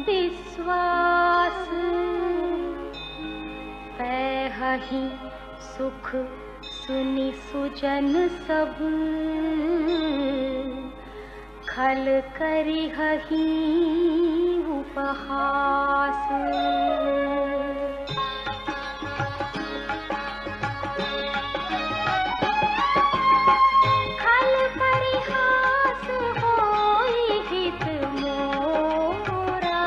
विश्वास पैहि सुख सुनि सुजन सब खल करिहहि उपहास। खल परिहास होई हित मोरा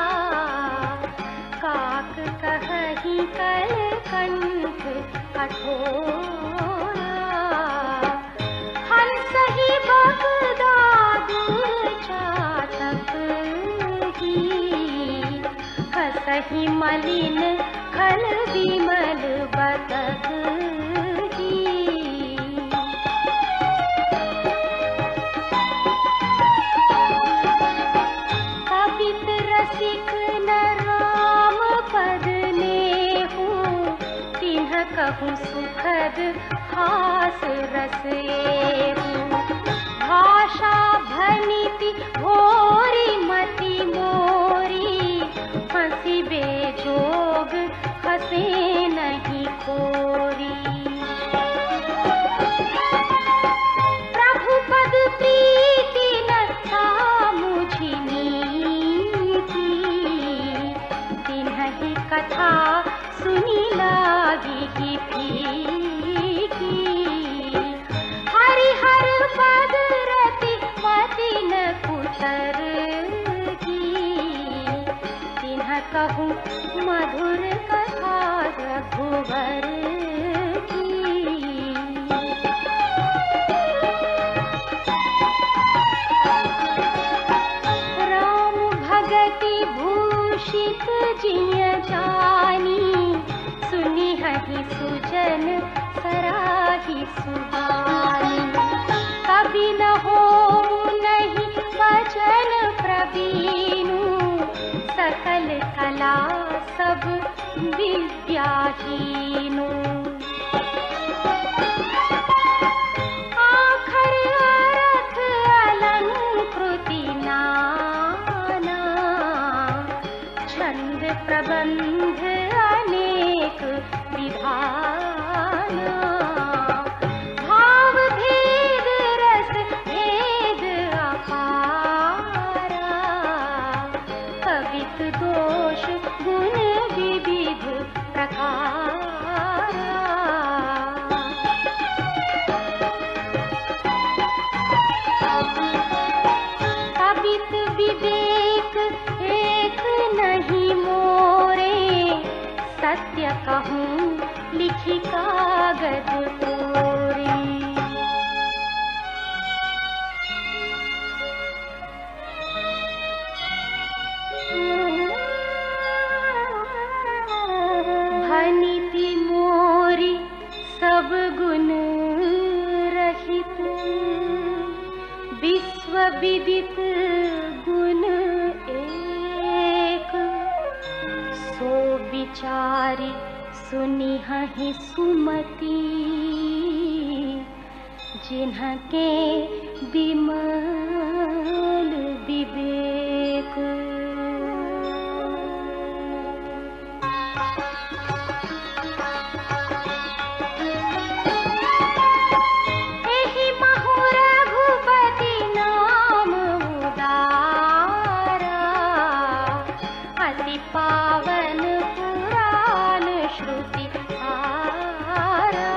काक कहहि कल कंठ कठोरा। हंस ही बगदाद चातक ही हसहि मलिन खल विमल बतक ही। कवित रसिक न राम पद नेहु तिन्ह कहूँ सुखद हास रस एहु। भाषा भनिति भोरी मति मोरी हंसी बेजोग हंसे नहीं कोरी। प्रभु पद प्रीति न था मुझि नीति तिन्हि कथा सुनी लागी ही फीकी। हरिहर पद रति मति न कुतर की तिन्ह कहूँ मधुर कथा रघुवर की। राम भगति भूषित जिय जानी सुनिहहि सुजन सराहि सुहानी। कभी न होमु नहीं वचन प्रवीणु सकल कला सब विद्याहीनु। आखर अरथ अलंकृति नाना छंद प्रबंध अनेक विधाना। भाव भेद रस भेद अपारा कवित दोष गुण विविध प्रकारा। कवित विवेक एक नहीं मोरे सत्य कहूँ लिखी कागज तोरी। भनिति मोरी सब गुण रहित विश्व विदित गुण एक। सो विचारी सुनिहहि सुमति जिन्हके विमल विवेक। एहि महु रघुपति नाम उदारा अति पावन पुराण श्रुति हारा।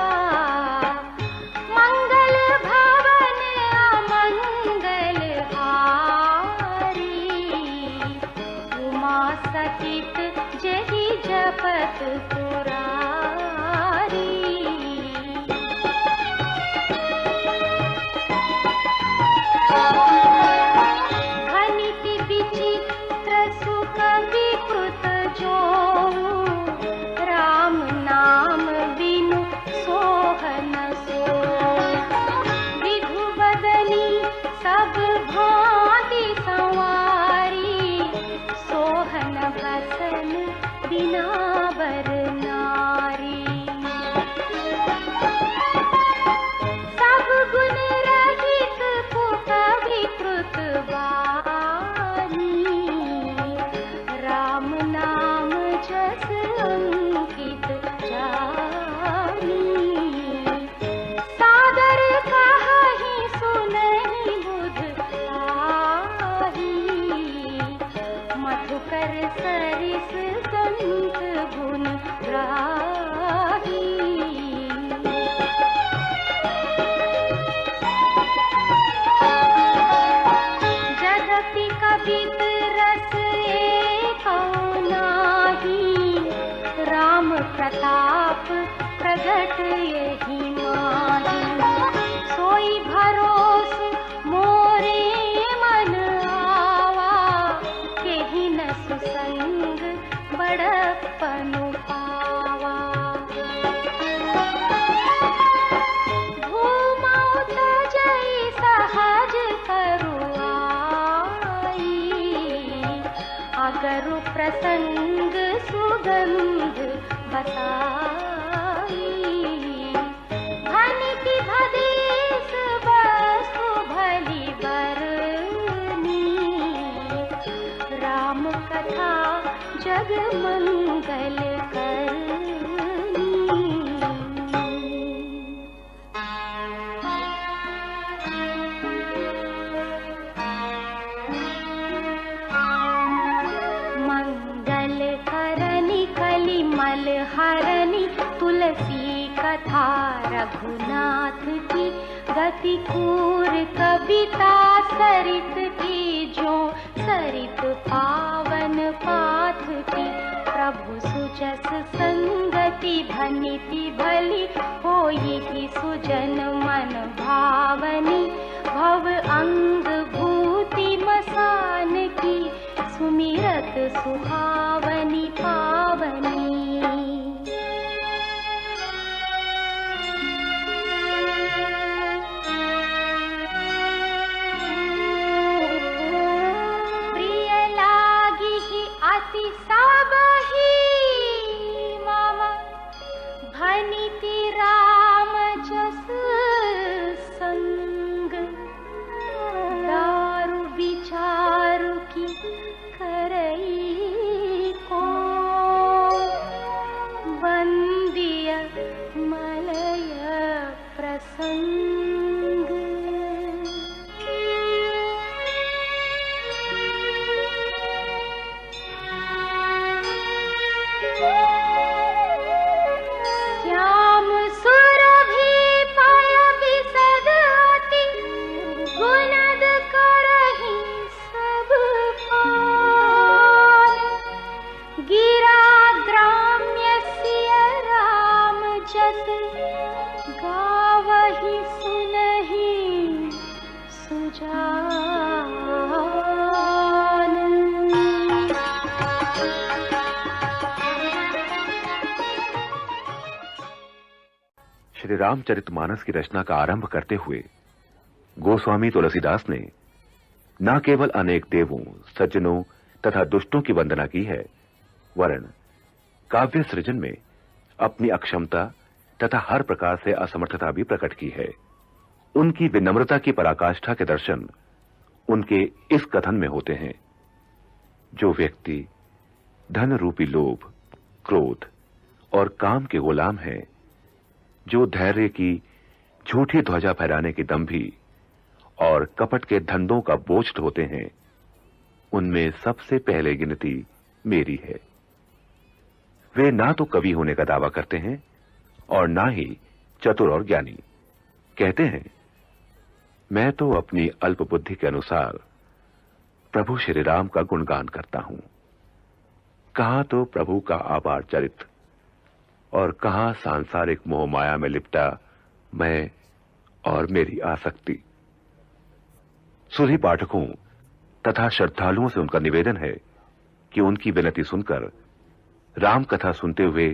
मंगल भवन अमंगल हारी उमा सहित जहि जपत पुरारी। घनिति विचित्र सुख विकृत जो राम नाम बिनु सोहन सो। विधु बदनी सब भांति संवारी सोहन बसन बिना बर नारी। सब गुण रहित पुख विकृत वानी यही माही, सोई भरोस मोरे मन आवा, केहि न सुसंग बड़प्पनु पावा। भूमौ तजई सहज करुआई, अगरु प्रसंग सुगंध बताई। भनिति भदेस वस्तु भली बरनी, राम कथा जग मंगल करनी। मंगल करनी कलिमल हरनी, तुलसी कथा रघुनाथ की, गति कूर कविता सरित की, जो सरित पावन पाथ की। प्रभु सुजस संगति भनिति भली, होई की सुजन मन भावनी। भव अंग भूति मसान की, सुमिरत सुहावनी पावनी। प्रिय लागी ही अति सबही मम, भनिति राम जस संग। दारु विचारु की करई को, बंदिय मलय प्रसंग। श्याम सुरभि पय विशद अति, गुणद करहि सब पान। गिरा ग्राम्य सिय राम जस, गावहि सुनहि सुजान। श्री रामचरितमानस की रचना का आरंभ करते हुए गोस्वामी तुलसीदास ने न केवल अनेक देवों, सज्जनों तथा दुष्टों की वंदना की है, वरन काव्य सृजन में अपनी अक्षमता तथा हर प्रकार से असमर्थता भी प्रकट की है। उनकी विनम्रता की पराकाष्ठा के दर्शन उनके इस कथन में होते हैं, जो व्यक्ति धन रूपी लोभ, क्रोध और काम के गुलाम है, जो धैर्य की झूठी ध्वजा फहराने की दंभी और कपट के धंधों का बोझ ढोते हैं, उनमें सबसे पहले गिनती मेरी है। वे ना तो कवि होने का दावा करते हैं और ना ही चतुर और ज्ञानी। कहते हैं, मैं तो अपनी अल्प बुद्धि के अनुसार प्रभु श्री राम का गुणगान करता हूं। कहां तो प्रभु का अपार चरित्र और कहां सांसारिक मोह माया में लिपटा मैं और मेरी आसक्ति। सुधी पाठकों तथा श्रद्धालुओं से उनका निवेदन है कि उनकी विनती सुनकर राम कथा सुनते हुए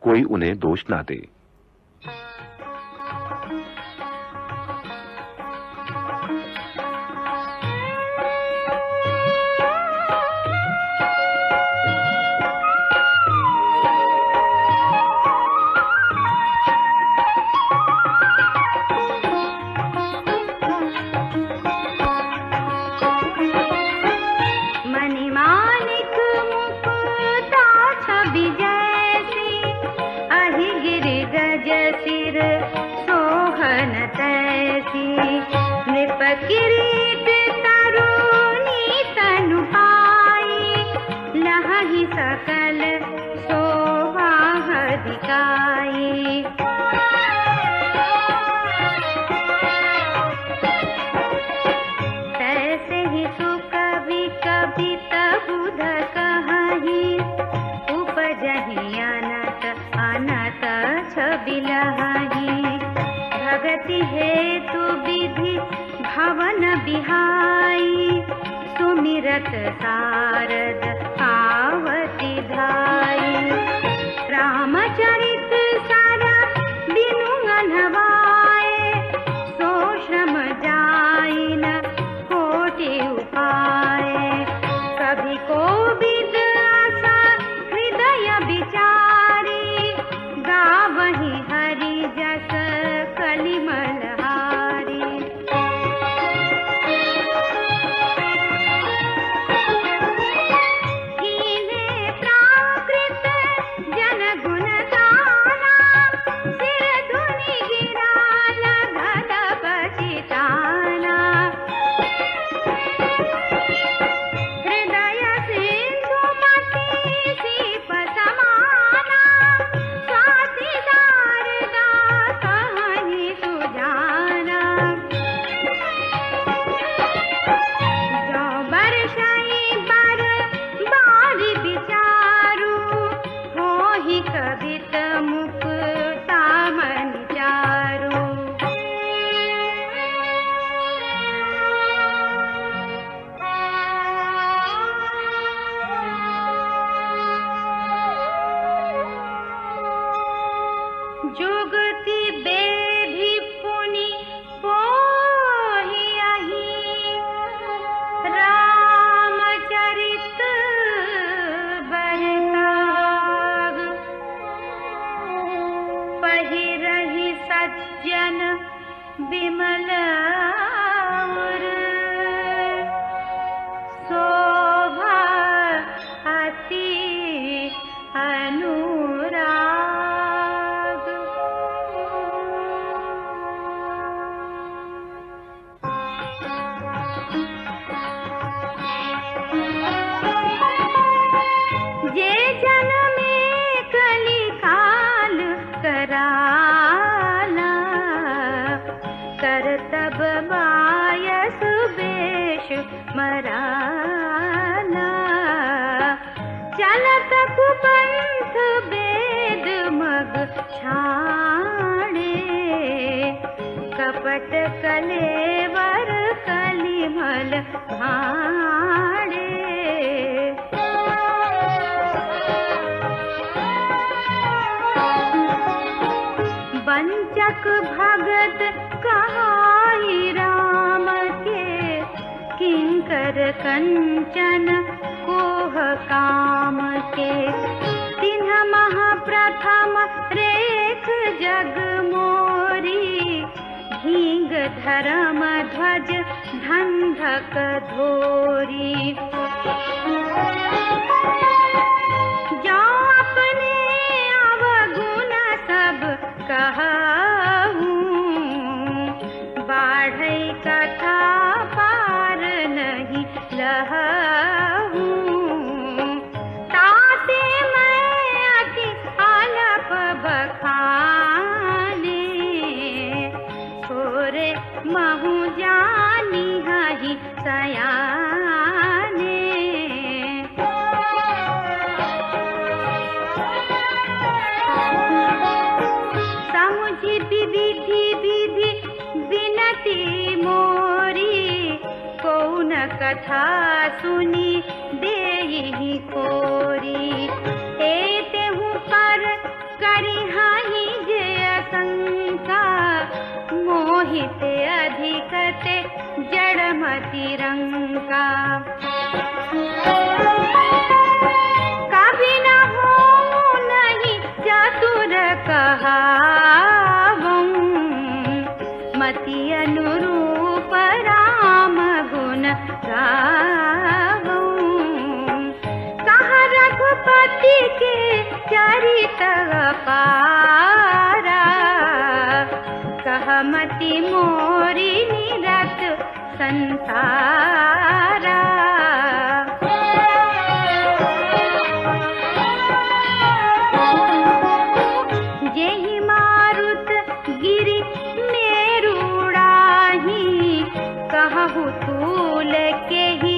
कोई उन्हें दोष ना दे। किरीट तरुणी तनु पाई, लहहि सकल शोभा दिखाई। तैसे ही सुकवि कविता बुध कहि, उपजहि अनत अनत छवि बिलहहि भगति हेतु विधि भवन बिहाई सुमिरत सारद आवति धाई रामचरित सारा बिनु अनवाए सो श्रम जाई न कोटि उपाय कभी कोविद आशा हृदय विचारी गावहि हरि जस कलिमल हारी कीन्हे प्राकृत जन गुण गाना सिर धुनि गिरा लगल पछिताना हृदय सिंधु मति सीप समाना स्वाति शारदा कहानी सुजाना जो बरसाई बर बारी विचारू होहि कवित मुक्ता मन चारू जुगति बेधि पुनि पोहियाहि रामचरित बरताग पहिरहि सज्जन विमल उर शोभा अति अनुराग जे जन में कली काल कराला करतब बायस बेश मराला चलत कुपंथ वेद मग छाणे कपट कलेवर कलिमल भाणे वंचक भगत कहाई राम के किंकर कंचन कोह काम के तिन्ह महाप्रथम रेख जग मोरी ढींग धर्म ध्वज धंधक धोरी जो अपने अवगुण सब कहूँ बाढ़ई कथा पार नहीं लहूँ ताते मैं अति आलप बखाने छोरे महु जानी हहि सयाने समुझि विधि विधि विनती मोरी कौन कथा सुनी देहि कोरी तेहु पर करिहाहि जे आशंका मोहित अधिकते जड़मति रंका कभी न हो नहीं चतुर कहावं मति अनुरूप राम गुण गावं कहा रघुपति के चरित पारा कहा मति मोरी निरत संसारा जेहि मारुत गिरि मेरुड़ाही कहु तूल के ही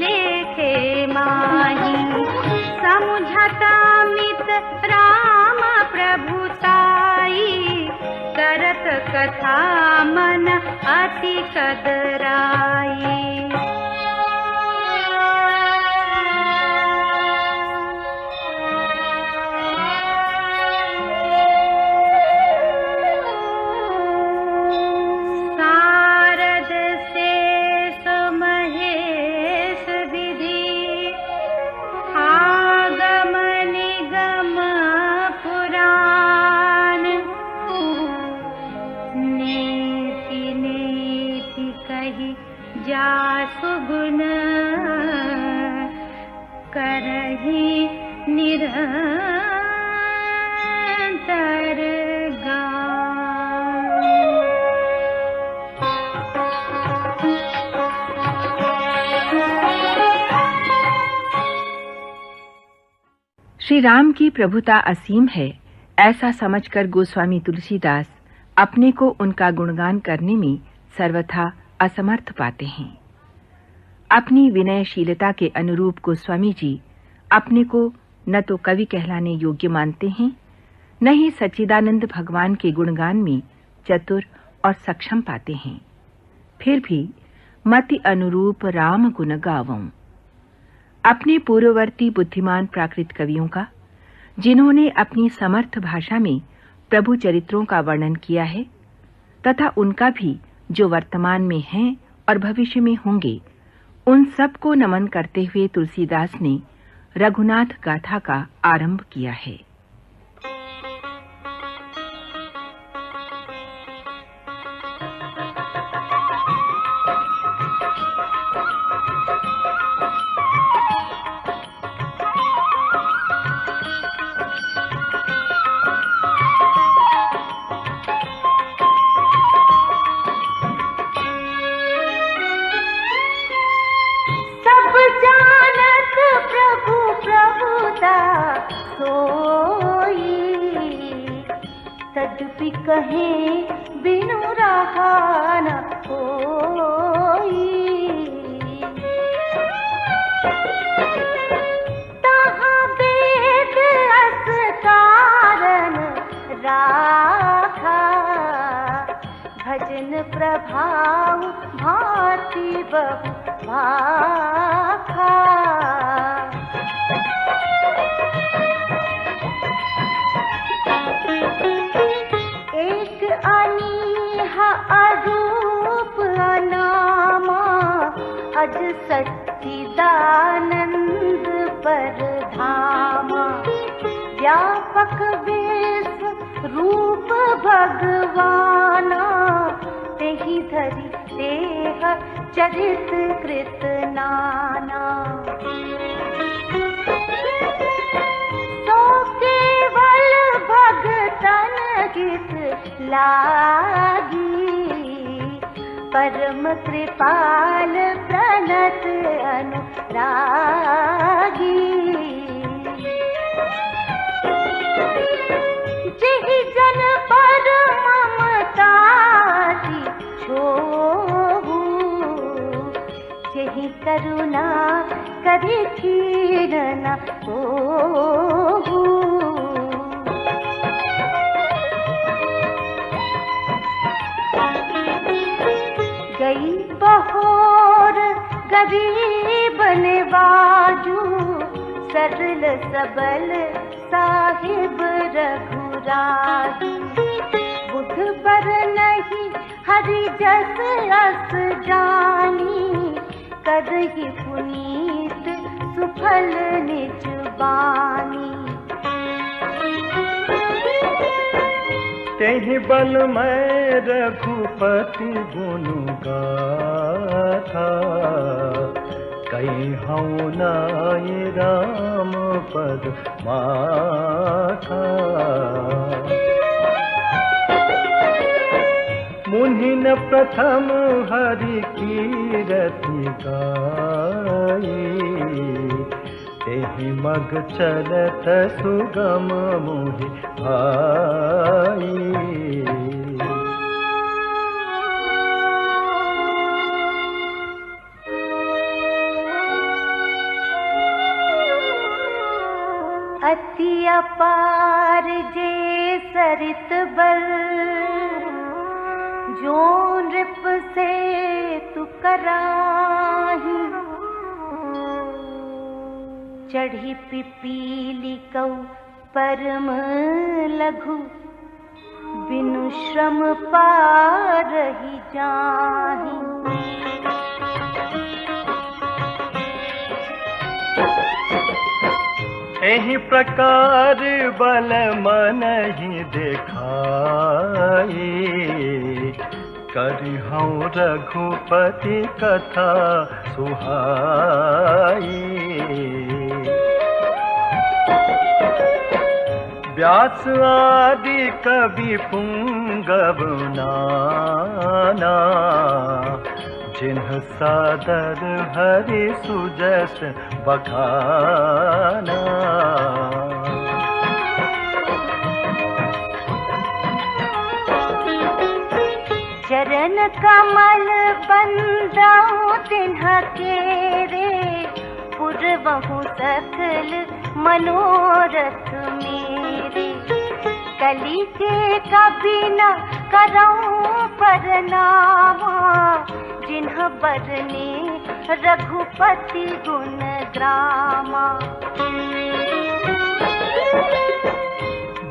लेखे माही समुझता मित राम प्रभुताई कथा मन अति कदराई। सारद शेष महेश विधि आगम निगम पुराण। नेति नेति कही जासु गुण करहि निरंतर गान। श्री राम की प्रभुता असीम है, ऐसा समझकर गोस्वामी तुलसीदास अपने को उनका गुणगान करने में सर्वथा असमर्थ पाते हैं। अपनी विनयशीलता के अनुरूप गोस्वामी जी अपने को न तो कवि कहलाने योग्य मानते हैं, न ही सच्चिदानंद भगवान के गुणगान में चतुर और सक्षम पाते हैं। फिर भी मति अनुरूप राम गुण गावऊं। अपने पूर्ववर्ती बुद्धिमान प्राकृत कवियों का, जिन्होंने अपनी समर्थ भाषा में प्रभु चरित्रों का वर्णन किया है, तथा उनका भी जो वर्तमान में हैं और भविष्य में होंगे, उन सब को नमन करते हुए तुलसीदास ने रघुनाथ गाथा का आरंभ किया है। तदपि कहे बिनु रहा न कोई। तहाँ वेद अस कारण राखा, भजन प्रभाव भांति बहु भाखा। एक अनीहा अरूप अनामा, अज सच्चिदानंद परधामा। व्यापक विश्व रूप भगवाना, तेहि धरि देह चरित कृत नाना। भगतन गीत लागी, परम कृपाल प्रणत अनुरागी। जेहि जन पर ममताति छोहु, जेहि करुणा करि खीर न होहु। गई बहोर गरीब नवाजू, सरल सबल साहिब रघुराजू। बुध पर नहीं हरि जस अस जानी, करहि पुनीत सुफल निज बानी। तेहि बल मैं रघुपति गुण गाथा, कई हूँ नाय राम पद माथा। मुनिन प्रथम हरि कीरति गाई, तेहि मग चलत सुगम मोहि भाई। अति अपार जे सरित बल, जो नृप से तू कराही, चढ़ी पिपीली कौ परम लघु, बिनु श्रम पार ही जाही। एहि प्रकार बल मन ही देखाई, करिहौं रघुपति कथा सुहाई। व्यास आदि कवि पुंगव नाना, जिन्ह सादर हरि सुजस बखाना। चरण कमल बंदाऊं तिन्ह केरे, पुरवहु सकल मनोरथ मेरे। कली के कभी न करऊं परनामा, जिन्ह बरने रघुपति गुण ग्रामा।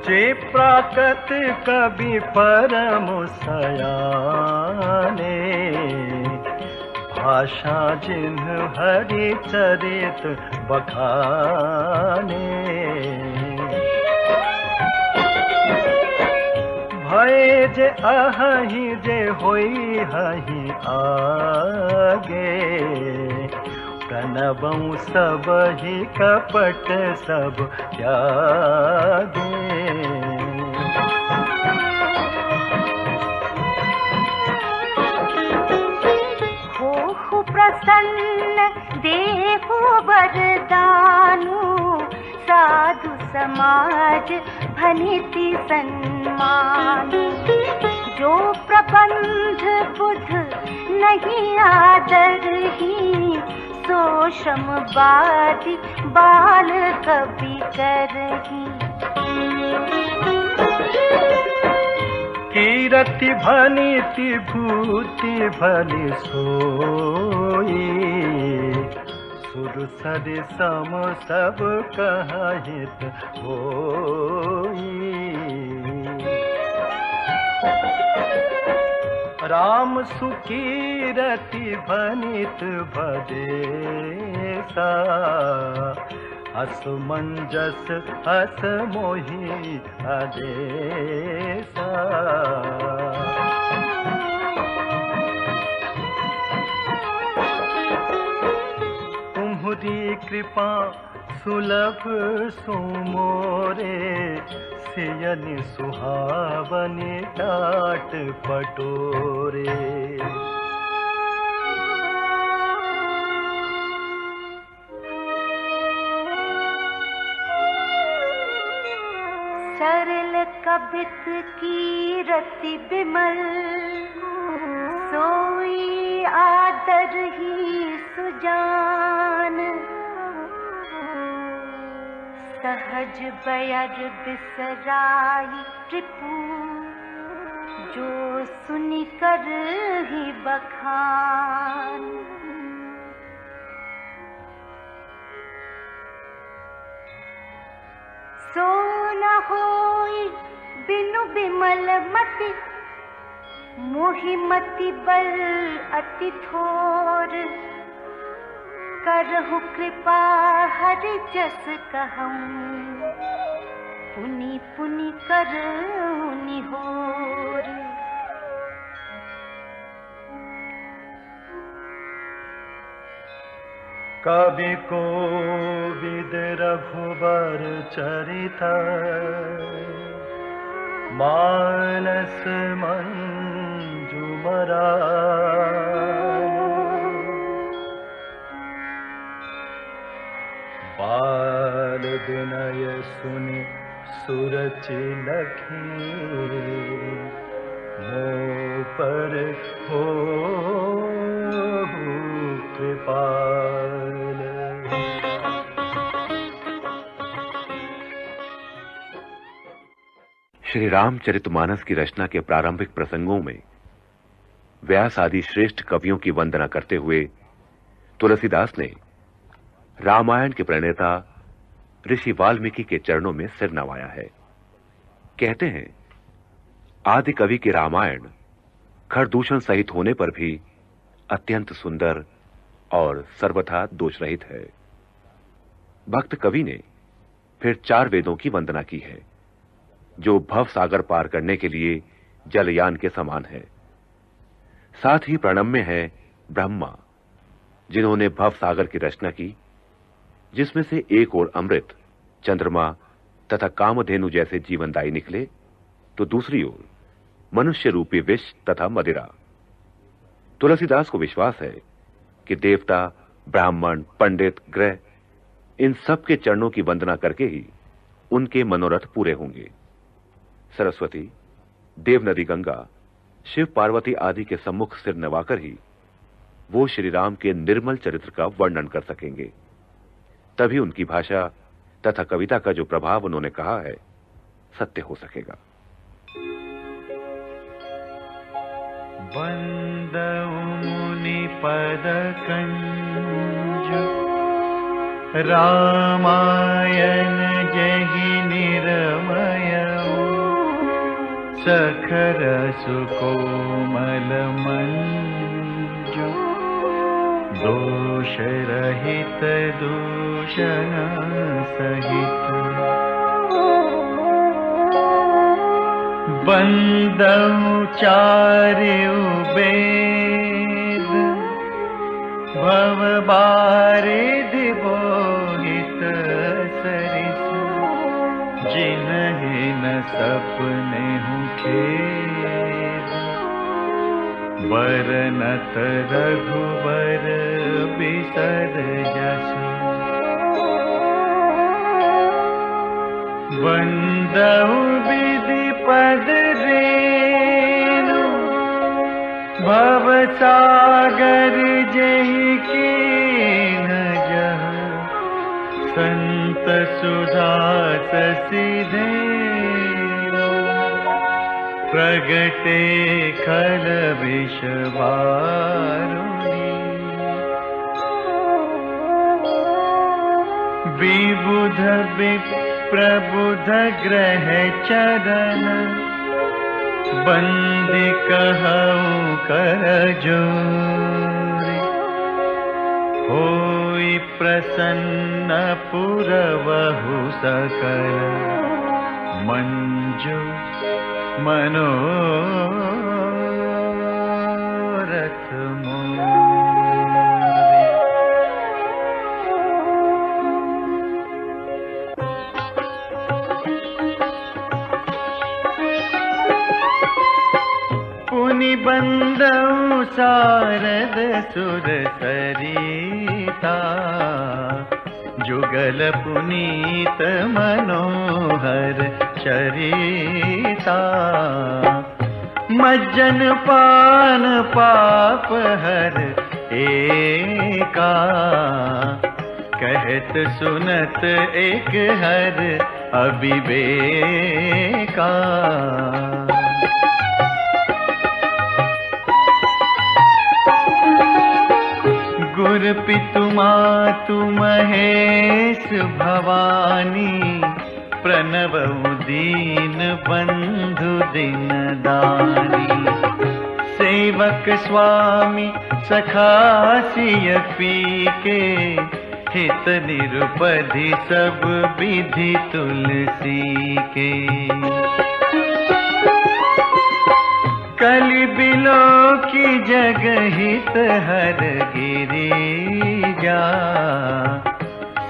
जे प्राकट कवि परम सयाने, भाषा जिन्ह हरि चरित बखाने। भय जे अहि जे होई हहि आगे, प्रणवं सब ही कपट सब त्यागे। हो प्रसन्न देहु वरदानु, साधु समाज भनिति सन्मान। जो प्रबंध बुध नहीं आदर ही, सो श्रमवादी बाल कवि करही। कीरति भनिति भूति भली सोई, सुर सरि सम सब कहित होई। राम सुकीरति भनित भदेसा, असमंजस अस मोहि आदेसा। तुम्हरी कृपा सुलभ सुमोरे, सियनि सुहावनि टाट पटोरे। सरल कबित की रति बिमल, सोई आदर ही सुजान। सहज बयर बिसराई रिपु, जो सुनि कर ही बखान। सो न होई बिनु बिमल मति, मोहि मति बल अति थोर। करहु कृपा हरि जस कहूँ, पुनि पुनि करहु निहोर। कवि कोविद रघुबर चरित, मानस मंजुमरा। बाल विनय सुनि सुरचि लखी, मोह पर हो कृपाल। श्री रामचरितमानस की रचना के प्रारंभिक प्रसंगों में व्यास आदि श्रेष्ठ कवियों की वंदना करते हुए तुलसीदास ने रामायण के प्रणेता ऋषि वाल्मीकि के चरणों में सिर नवाया है। कहते हैं, आदि कवि के रामायण खरदूषण सहित होने पर भी अत्यंत सुंदर और सर्वथा दोष रहित है। भक्त कवि ने फिर 4 वेदों की वंदना की है, जो भव सागर पार करने के लिए जलयान के समान है। साथ ही प्रणव में है ब्रह्मा, जिन्होंने भव सागर की रचना की, जिसमें से एक ओर अमृत, चंद्रमा तथा कामधेनु जैसे जीवनदायी निकले, तो दूसरी ओर मनुष्य रूपी विष तथा मदिरा। तुलसीदास को विश्वास है कि देवता, ब्राह्मण, पंडित, ग्रह, इन सब के चरणों की वंदना करके ही उनके मनोरथ पूरे होंगे। सरस्वती, देव नदी गंगा, शिव पार्वती आदि के सम्मुख सिर नवाकर ही वो श्री राम के निर्मल चरित्र का वर्णन कर सकेंगे। तभी उनकी भाषा तथा कविता का जो प्रभाव उन्होंने कहा है सत्य हो सकेगा। वंदऊ मुनि पद कंज रामायण जहि निरमय सखर सुकोमल मंजु दोष रहित दूषण सहित बंदऊ चार्यु वेद भव बारिधि बोहित सरिस जिन्हि न सपने हूँ खेद बरनत रघुबर बिसर जसु वंदऊ विधि पद रेणु भव सागर जहि कीन जह संत सुधा सिधे प्रगटे खल विष वारुणी विबुध विप्रबुध ग्रह चरण बंदी कहूँ कर जोरी होई प्रसन्न पुरवहु सकल मंजु मनोरथ मोरी। पुनि बंदऊ सारद सुर सरिता जुगल पुनीत मनोहर चरिता मज्जन पान पाप हर एका कहत सुनत एक हर अविवेका गुर पितु मातु महेश भवानी प्रणव दीन बंधु दिन दानी सेवक स्वामी सखासिय पी के हित निरुपधि सब विधि तुलसी के कलि बिलो की जग हित हर गिरिजा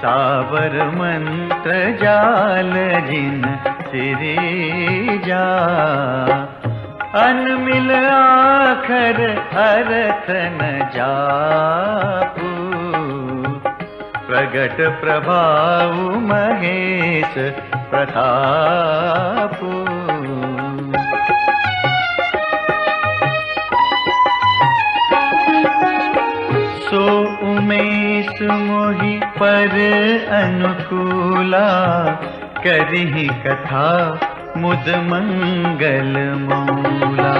सावर मंत्र जाल जिन सिरिजा अनमिल आखर अर्थ न जापू प्रगट प्रभाव महेश प्रतापू सो उमेश मोहि पर अनुकूला करहि कथा मुद मंगल मूला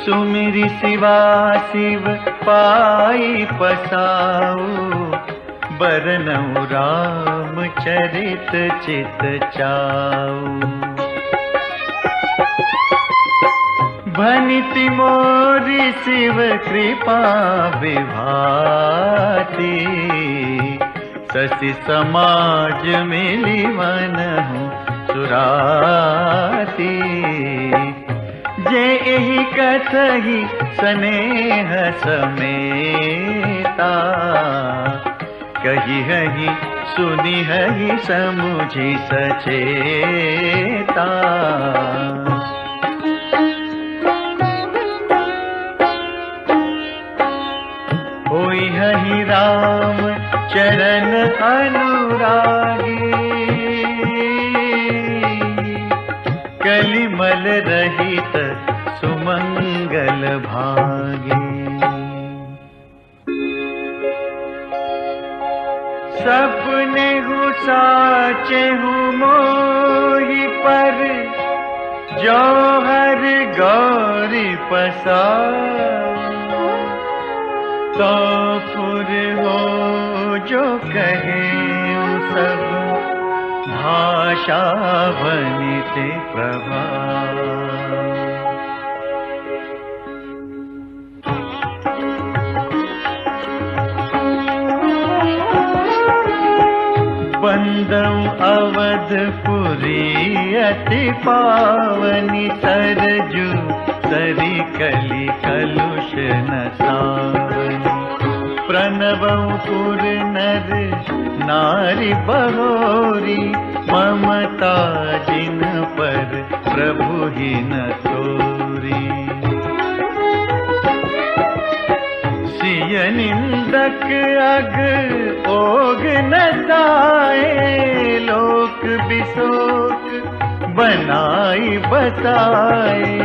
सुमिरि सिवा शिव पाई पसाऊ, बरनऊ राम चरित चित चाऊ। भनिति मोरी शिव कृपा विभाति, शशि समाज मिली मनहु सुराती। जे एहि कथहि स्नेह समेता, कहिहि सुनिहि समुझि सचेता। होई हहि राम चरण अनुरागी, कलिमल रहित सुमंगल भागी। सपने साचे हूँ मोहि पर, जौहर गौरी पसा। तो फुर हो जो कहे सब, भाषा बनिते प्रभा। बंदऊ अवधपुरी अति पावनी, सरजू सरी कली कलुष न सावनी। प्रणवऊ पुर नर नारी बहोरी, ममता जिन पर प्रभु ही न तोरी। सिय निंदक अग ओग न दाए, लोक बिसोक बनाई बसाए।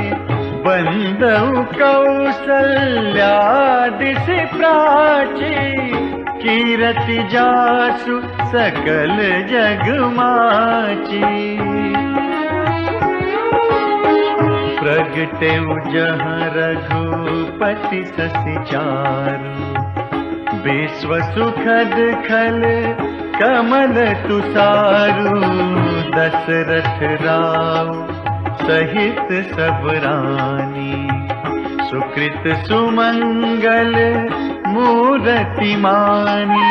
बंदऊ कौसल्या दिशि प्राची, कीरति जासु सकल जग माची। प्रगटेउ जहाँ रघुपति शशि चारु, विश्व सुखद खल कमल तुसारु। दशरथ राव सहित सब रानी, सुकृत सुमंगल मूरति मानी।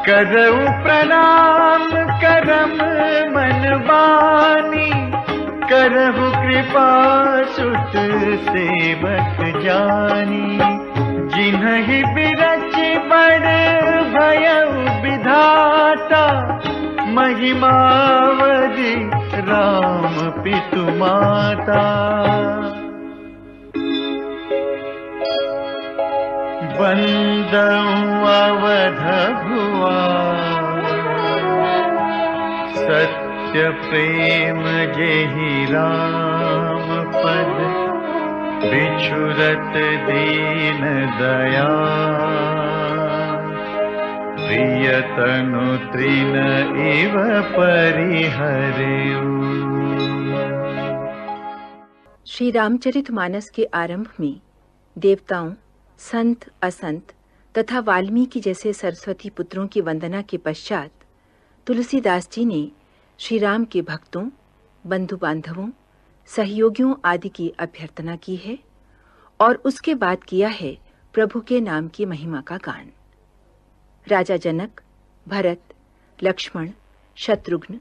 करऊ प्रणाम करम मन बानी, करहु कृपा सुत सेवक जानी। जिन्हि बिरच बड़ भयउ विधाता, महिमावधि राम पितु माता। बंदऊ अवध भुआ, सत्य प्रेम जेहि राम पद। बिछुरत दीन दया, प्रियतनु तृण इव परिहरेउ। श्री रामचरितमानस के आरंभ में देवताओं, संत, असंत तथा वाल्मीकि जैसे सरस्वती पुत्रों की वंदना के पश्चात तुलसीदास जी ने श्री राम के भक्तों, बंधु बांधवों, सहयोगियों आदि की अभ्यर्थना की है और उसके बाद किया है प्रभु के नाम की महिमा का गान। राजा जनक, भरत, लक्ष्मण, शत्रुघ्न,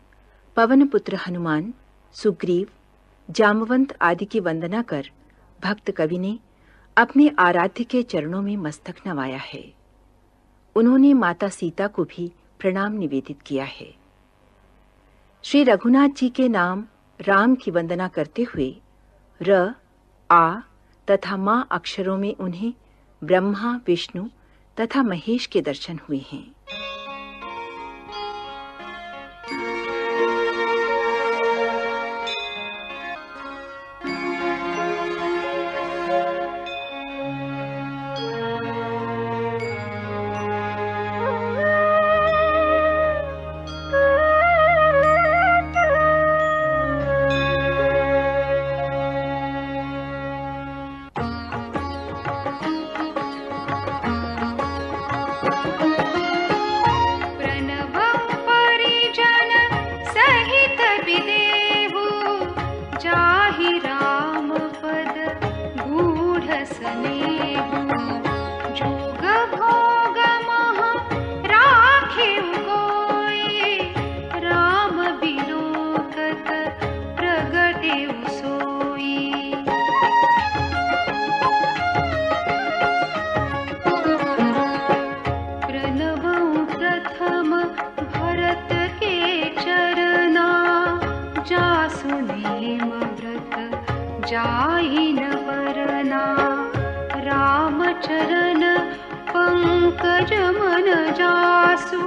पवन पुत्र हनुमान, सुग्रीव, जामवंत आदि की वंदना कर भक्त कवि ने अपने आराध्य के चरणों में मस्तक नवाया है। उन्होंने माता सीता को भी प्रणाम निवेदित किया है। श्री रघुनाथ जी के नाम राम की वंदना करते हुए र, आ तथा मां अक्षरों में उन्हें ब्रह्मा, विष्णु तथा महेश के दर्शन हुए हैं। जाई न वरना राम चरण पंकज मन जासु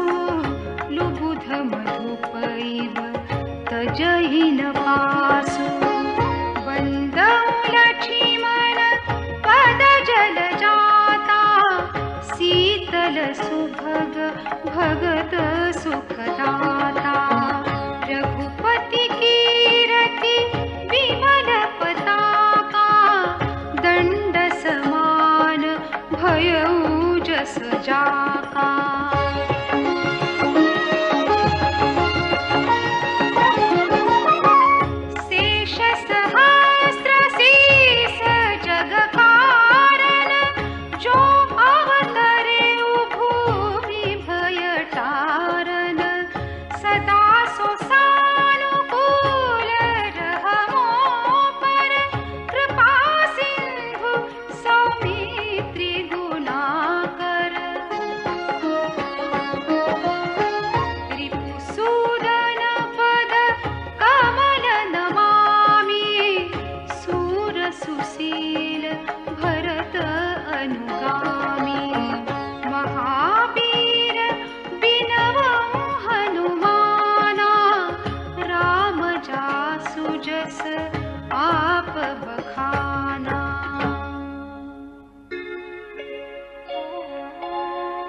लुबुध मधुपैव तजहि न पासु बंदौ लक्ष्मण पद जल जाता शीतल सुभग भगत सुखदाता रघुपति कीरति विमल पताका दंड समान भयउ जस जाका शेष सहस्त्र शीस जग कारण जो अवतरे भूमि भय तारन सदा सो सानुकूल रहमो पर कृपा सिंधु सौमित्री गुणाकर रिपुसूदन पद कमल नमामि सूर सुशील भरत अनुगामी महावीर बिनवं हनुमाना राम जासु जस आप बखाना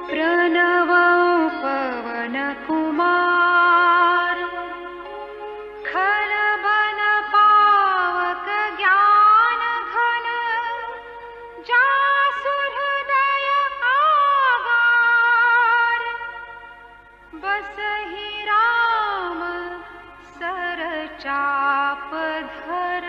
प्रणवं पवन कुमार खलबन पावक ज्ञान घन जासु हृदय आगार बसहि राम सर चाप धर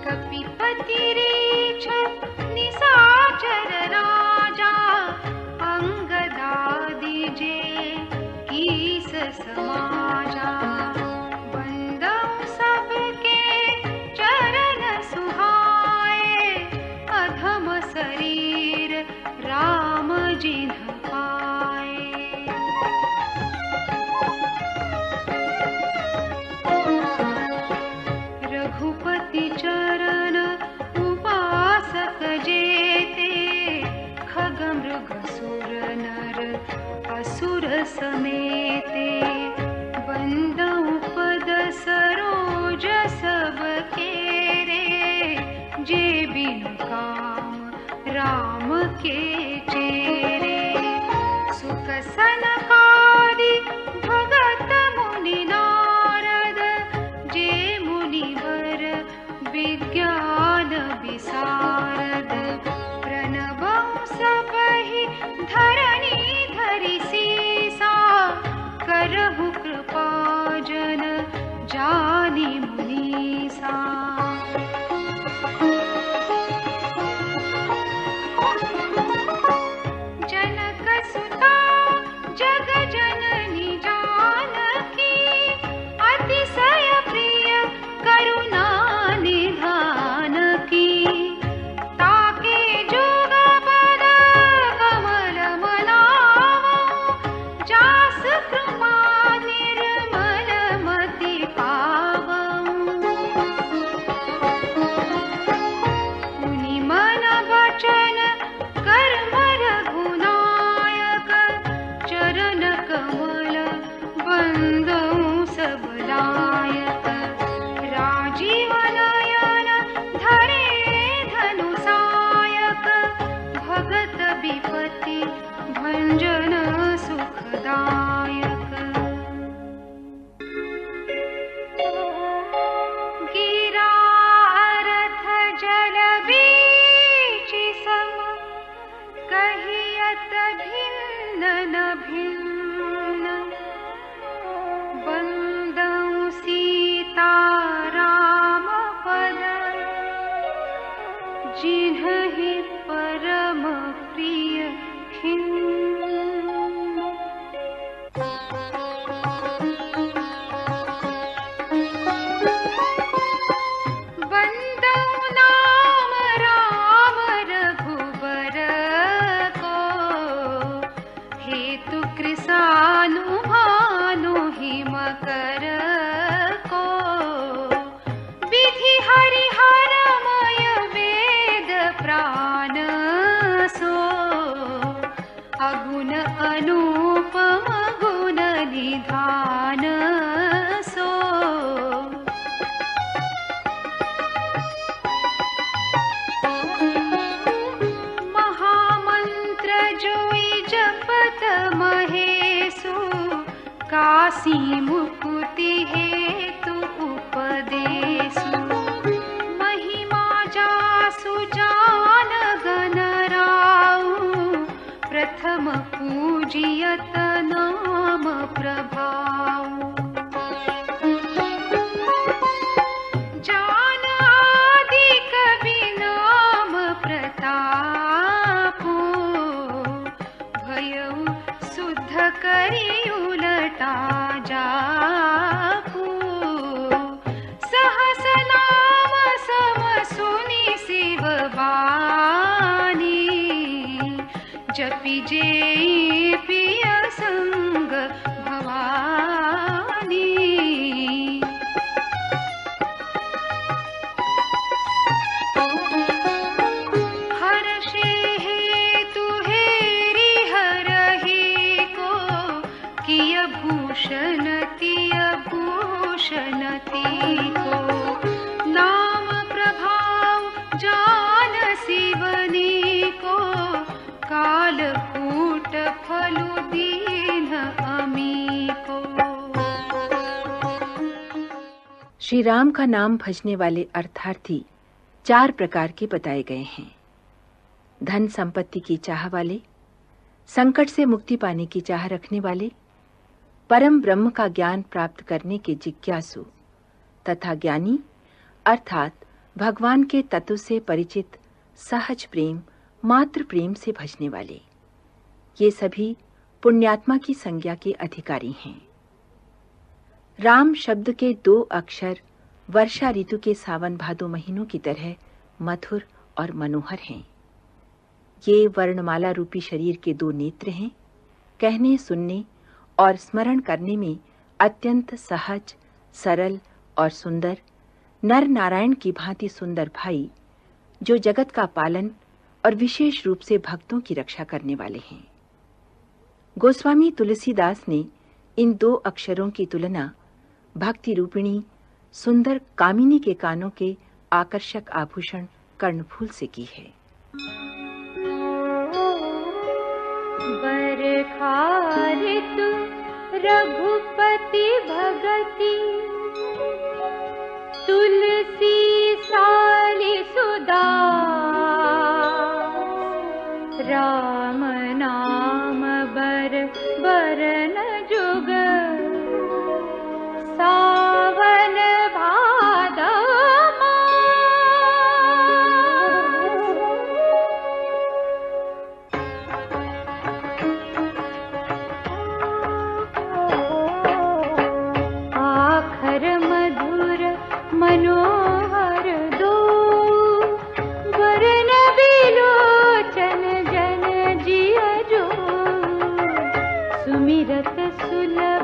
कपिपति रीछ निशाचर राजा अंगदादि जे कीस समाजा बंदौ सबके चरण सुहाए अधम शरीर राम जिन्ह पाए रघुपति चरण उपासक जेते खगमृग सुर नर असुर समेते बंदौ पद सरोज सब केरे जे बिनु काम राम के चेरे सुख सनकादि भगत मुनि नारद जे मुनिवर विज्ञान विशारद प्रणवं सबहि धरणी धरि सीसा करहु कृपा जन जानि मुनीसा जनक सुता जग जननी जानकी अतिशय प्रिय करुणा निधान की ताके जुग पद कमल मनावं जास कृपा निर्मल मति पावं मुनि मन वचन कर्म रघुनायक चरण कमल बंदौ सब लायक राजीव नयन धरे धनुषायक भगत विपति भंजन सुखदायक गिरा रथ जल बीचि सम कहियत भिन्न न भिन्न बंदौ सीता राम पद जिन्हि परम प्रिय खिन्न बंदौ नाम राम रघुबर काशी मुकुति हेतु उपदेशु महिमा जासु जान गण राउ प्रथम पूजियत नाम प्रभाऊ जान आदि कवि नाम प्रतापो भयउ शुद्ध करी उलटा जापू सहस नाम सम सुनि शिव बानी जपि जे पिय संग भवानी हर्षे हेतु हेरि हरहि को किय भूषण तिय भूषण को नाम प्रभाव जान शिवनी को काल कूट फलु दीन अमी को। श्री राम का नाम भजने वाले अर्थार्थी 4 प्रकार के बताए गए हैं। धन संपत्ति की चाह वाले, संकट से मुक्ति पाने की चाह रखने वाले, परम ब्रह्म का ज्ञान प्राप्त करने के जिज्ञासु तथा ज्ञानी अर्थात भगवान के तत्व से परिचित सहज प्रेम मात्र प्रेम से भजने वाले, ये सभी पुण्यात्मा की संज्ञा के अधिकारी हैं। राम शब्द के 2 अक्षर वर्षा ऋतु के सावन भादो महीनों की तरह मधुर और मनोहर हैं। ये वर्णमाला रूपी शरीर के 2 नेत्र हैं। कहने, सुनने और स्मरण करने में अत्यंत सहज, सरल और सुंदर नर नारायण की भांति सुंदर भाई, जो जगत का पालन और विशेष रूप से भक्तों की रक्षा करने वाले हैं। गोस्वामी तुलसीदास ने इन 2 अक्षरों की तुलना भक्ति रूपिणी सुंदर कामिनी के कानों के आकर्षक आभूषण कर्णफूल से की है। बरखा ऋतु रघुपति भगति तुलसी साली सुदास राम नाम बरन जुग सावन भादो आखर मधुर मनोहर दो वरन बिलोचन जन जिय जो सुमिरत सुलभ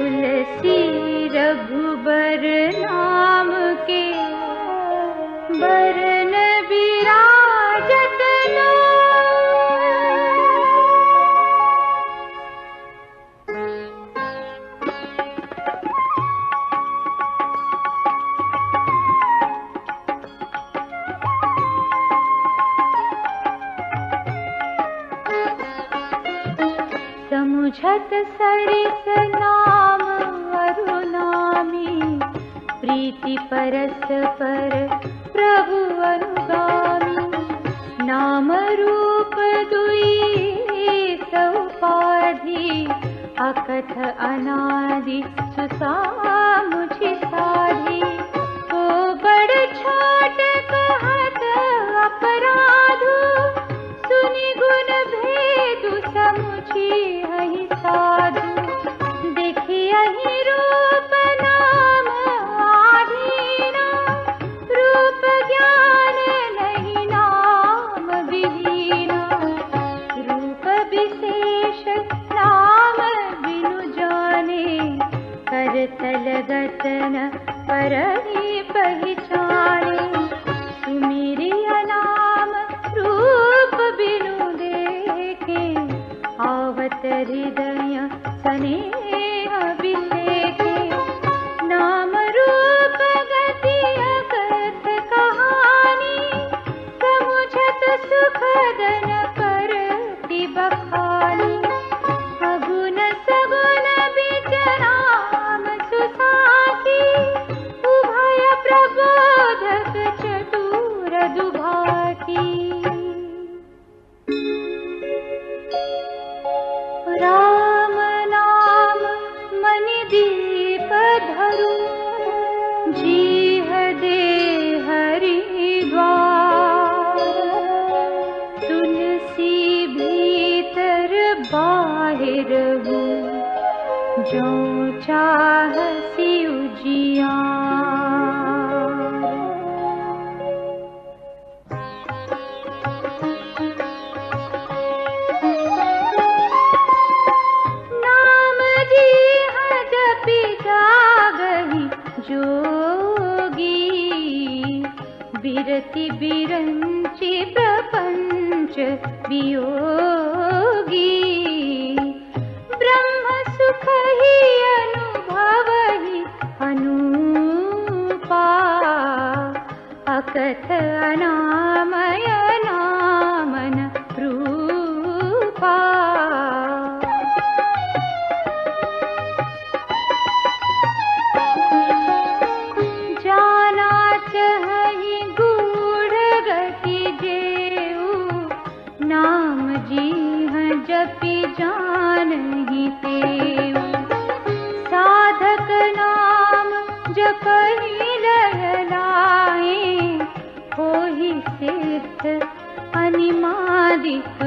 तुलसी रघुबर नाम के बरन विराजत समुझत सरिस नाम अरुनामी प्रीति परस्पर प्रभु अनुगामी नाम रूप दुई सौपाधि अकथ अनादि सुसामुझि साधी को बड़ छोट कहत अपराधु सुनि गुण भेदु समुझि हहि साधु देखि अहि रूप नाम आधीना रूप ज्ञान नहीं नाम विहीना रूप विशेष नाम बिनु जाने करतल गतन परहि पहचाने सुमिरिया नाम रूप बिनु देखे आवत हृदय स्नेह विलेखे नाम रूप गति अकथ कहानी समुझत सुखदन करति बखानी अगुन सगुन बीच नाम सुसाखी उभय प्रबोधक चतुर दुभाती राम नाम मनि दीप धरु जीह दे हरि द्वार तुलसी भीतर बाहिर हूँ जो चाहसी उजियार जोगी बिरति बिरंचि प्रपंच वियोगी ब्रह्म सुख ही अनुभव ही अनुपा अकथ अनामय नामन रूपा जपि जानहि तेउ साधक नाम जपहि लहलाए होहि सिद्ध अनिमादिक